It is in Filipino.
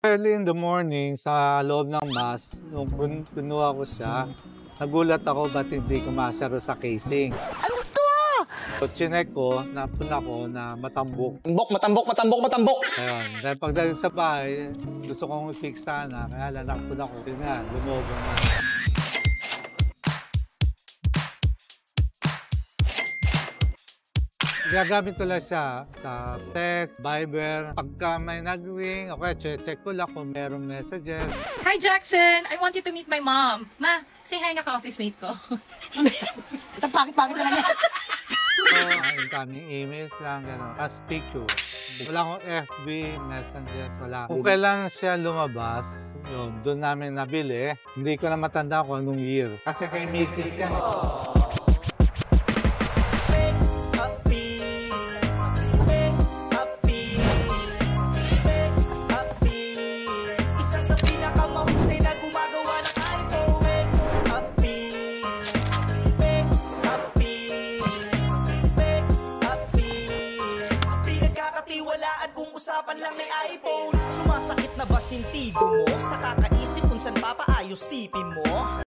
Early in the morning, sa loob ng bus, nung kinuha ko siya, nagulat ako ba't hindi kumasaro sa casing. Ano to? So, chinek ko, napuna ko na matambok. Matambok! Ayun, dahil pagdating sa bahay, gusto kong i-fix sana, kaya lang napuna ko. Yun nga, lumobo na. Gagamit ko lang siya sa text, Viber. Pagka may nag-ring, okay, check ko lang kung merong messages. Hi, Jackson! I want you to meet my mom. Ma, say hi na ka-office mate ko. Ito pangit-pangit na lang yan. Incoming emails lang, gano'n. Tapos picture. Wala akong FB, messages, wala. Kung kailan siya lumabas, yun, doon namin nabili. Hindi ko na matanda kung anong year. Kasi kay Mrs. yan. Kung usapan lang ng iPhone, sumasakit na ba sintido mo? Sa kakaisip kung saan papaayos sipin mo?